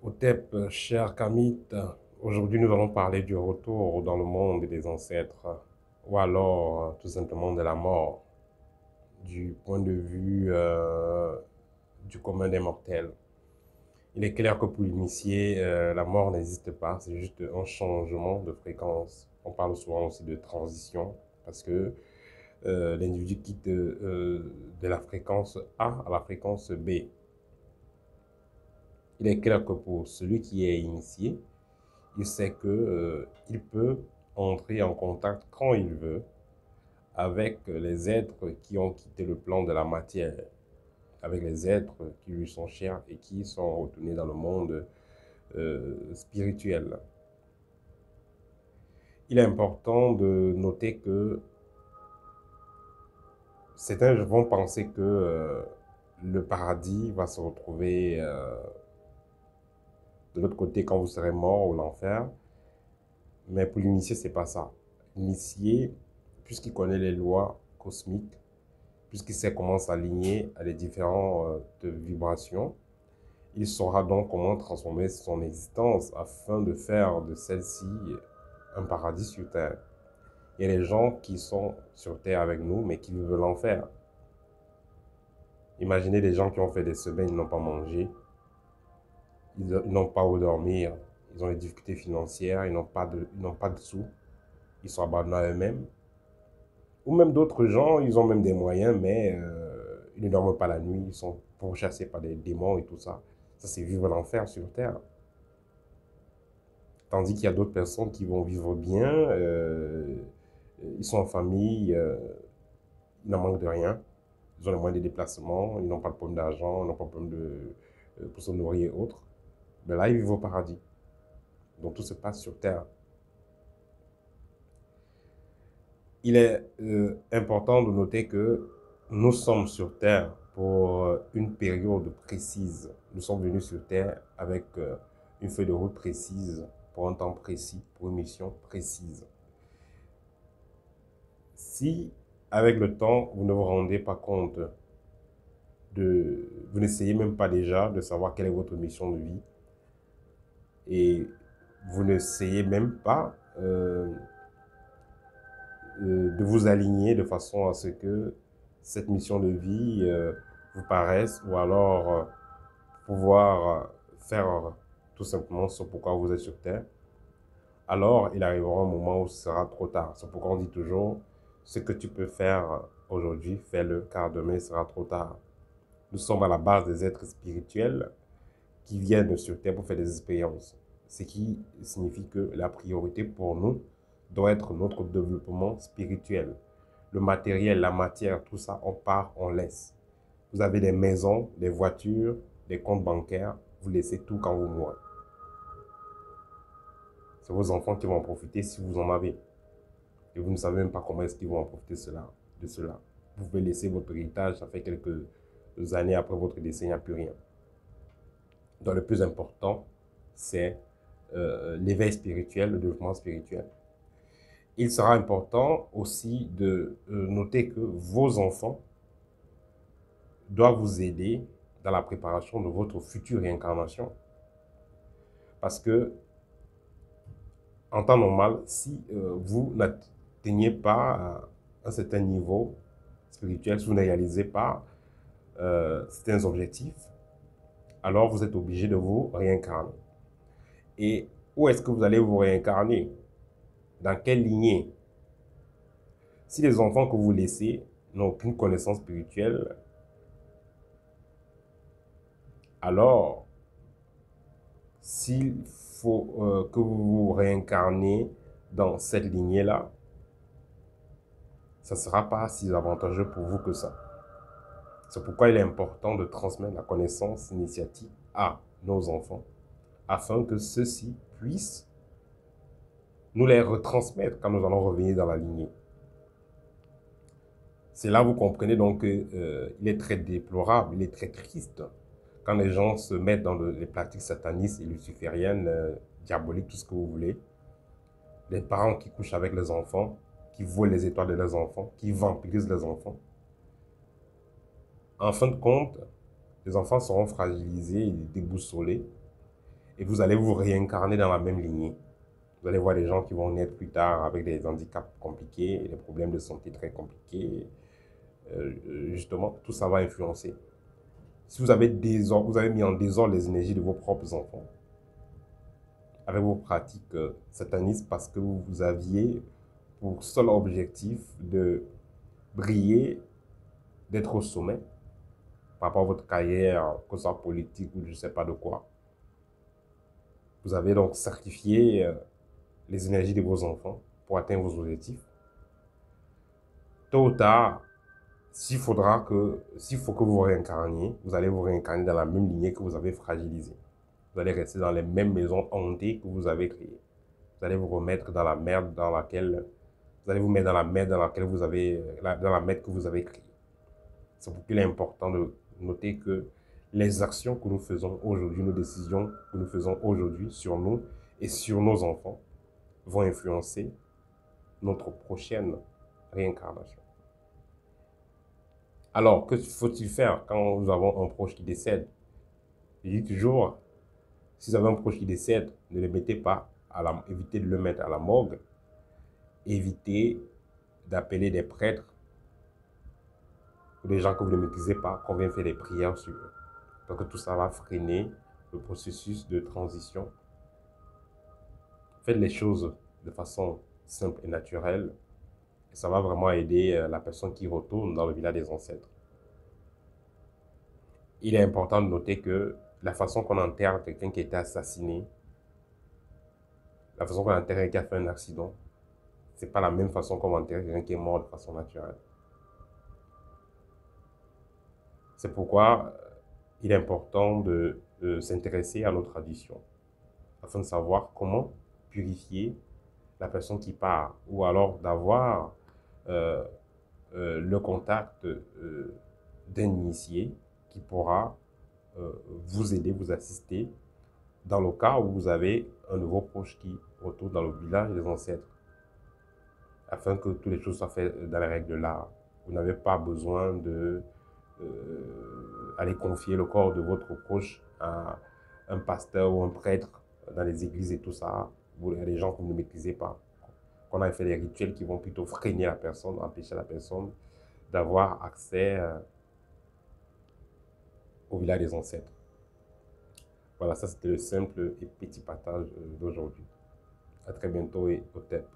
Otep, cher Kamit, aujourd'hui nous allons parler du retour dans le monde des ancêtres, ou alors tout simplement de la mort, du point de vue du commun des mortels. Il est clair que pour l'initié, la mort n'existe pas, c'est juste un changement de fréquence. On parle souvent aussi de transition, parce que l'individu quitte de la fréquence A à la fréquence B. Il est clair que pour celui qui est initié, il sait que, il peut entrer en contact quand il veut avec les êtres qui ont quitté le plan de la matière, avec les êtres qui lui sont chers et qui sont retournés dans le monde spirituel. Il est important de noter que certains vont penser que le paradis va se retrouver de l'autre côté quand vous serez mort, ou l'enfer. Mais pour l'initié, c'est pas ça. L'initié, puisqu'il connaît les lois cosmiques, puisqu'il sait comment s'aligner à les différentes vibrations, il saura donc comment transformer son existence afin de faire de celle-ci un paradis sur Terre. Il y a des gens qui sont sur Terre avec nous, mais qui vivent l'enfer. Imaginez des gens qui ont fait des semaines, ils n'ont pas mangé, ils n'ont pas où dormir, ils ont des difficultés financières, ils n'ont pas de sous, ils sont abandonnés à eux-mêmes. Ou même d'autres gens, ils ont même des moyens, mais ils ne dorment pas la nuit, ils sont pourchassés par des démons et tout ça. Ça, c'est vivre l'enfer sur Terre. Tandis qu'il y a d'autres personnes qui vont vivre bien, ils sont en famille, ils n'en manquent de rien. Ils ont les moyens de déplacement, ils n'ont pas de problème d'argent, ils n'ont pas de problème pour se nourrir et autres. Mais là, ils vivent au paradis. Donc tout se passe sur Terre. Il est important de noter que nous sommes sur Terre pour une période précise. Nous sommes venus sur Terre avec une feuille de route précise, pour un temps précis, pour une mission précise. Si, avec le temps, vous ne vous rendez pas compte vous n'essayez même pas déjà de savoir quelle est votre mission de vie, et vous n'essayez même pas de vous aligner de façon à ce que cette mission de vie vous paraisse, ou alors pouvoir faire tout simplement ce pourquoi vous êtes sur Terre, alors il arrivera un moment où ce sera trop tard. C'est pourquoi on dit toujours, ce que tu peux faire aujourd'hui, fais-le, car demain il sera trop tard. Nous sommes à la base des êtres spirituels qui viennent sur Terre pour faire des expériences. Ce qui signifie que la priorité pour nous doit être notre développement spirituel. Le matériel, la matière, tout ça, on part, on laisse. Vous avez des maisons, des voitures, des comptes bancaires, vous laissez tout quand vous mourrez. C'est vos enfants qui vont en profiter si vous en avez. Et vous ne savez même pas comment est-ce qu'ils vont en profiter de cela. Vous pouvez laisser votre héritage, ça fait quelques années après votre décès, il n'y a plus rien. Donc le plus important, c'est l'éveil spirituel, le développement spirituel. Il sera important aussi de noter que vos enfants doivent vous aider dans la préparation de votre future réincarnation. Parce que, en temps normal, si vous n'atteignez pas un certain niveau spirituel, si vous ne réalisez pas certains objectifs, alors vous êtes obligé de vous réincarner. Et où est-ce que vous allez vous réincarner? Dans quelle lignée? Si les enfants que vous laissez n'ont aucune connaissance spirituelle, alors s'il faut que vous vous réincarnez dans cette lignée-là, ça ne sera pas si avantageux pour vous que ça. C'est pourquoi il est important de transmettre la connaissance initiatique à nos enfants, afin que ceux-ci puissent nous les retransmettre quand nous allons revenir dans la lignée. C'est là vous comprenez donc qu'il est très déplorable, il est très triste quand les gens se mettent dans les pratiques satanistes et lucifériennes, diaboliques, tout ce que vous voulez. Les parents qui couchent avec les enfants, qui volent les étoiles de leurs enfants, qui vampirisent les enfants. En fin de compte, les enfants seront fragilisés et déboussolés. Et vous allez vous réincarner dans la même lignée. Vous allez voir des gens qui vont naître plus tard avec des handicaps compliqués, des problèmes de santé très compliqués. Justement, tout ça va influencer. Si vous avez vous avez mis en désordre les énergies de vos propres enfants, avec vos pratiques satanistes, parce que vous aviez pour seul objectif de briller, d'être au sommet, par rapport à votre carrière, que ce soit politique ou je ne sais pas de quoi. Vous avez donc sacrifié les énergies de vos enfants pour atteindre vos objectifs. Tôt ou tard, s'il faut que vous réincarniez, vous allez vous réincarner dans la même lignée que vous avez fragilisée. Vous allez rester dans les mêmes maisons hantées que vous avez créées. Vous allez vous remettre dans la merde dans laquelle, vous allez vous mettre dans la merde dans laquelle vous avez, dans la merde que vous avez créée. C'est pourquoi il est important de noter que les actions que nous faisons aujourd'hui, nos décisions que nous faisons aujourd'hui sur nous et sur nos enfants vont influencer notre prochaine réincarnation. Alors, que faut-il faire quand nous avons un proche qui décède? Je dis toujours, si vous avez un proche qui décède, ne le mettez pas évitez de le mettre à la morgue. Évitez d'appeler des prêtres ou des gens que vous ne maîtrisez pas, qu'on vienne faire des prières sur eux. Parce que tout ça va freiner le processus de transition. Faites les choses de façon simple et naturelle. Et ça va vraiment aider la personne qui retourne dans le village des ancêtres. Il est important de noter que la façon qu'on enterre quelqu'un qui a été assassiné, la façon qu'on enterre quelqu'un qui a fait un accident, c'est pas la même façon qu'on enterre quelqu'un qui est mort de façon naturelle. C'est pourquoi il est important de s'intéresser à nos traditions, afin de savoir comment purifier la personne qui part, ou alors d'avoir le contact d'un initié qui pourra vous aider, vous assister, dans le cas où vous avez un nouveau proche qui retourne dans le village des ancêtres, afin que toutes les choses soient faites dans les règles de l'art. Vous n'avez pas besoin de aller confier le corps de votre proche à un pasteur ou un prêtre dans les églises et tout ça. Il y a des gens que vous ne maîtrisez pas. Qu'on a fait des rituels qui vont plutôt freiner la personne, empêcher la personne d'avoir accès au village des ancêtres. Voilà, ça c'était le simple et petit partage d'aujourd'hui. À très bientôt et au TEP.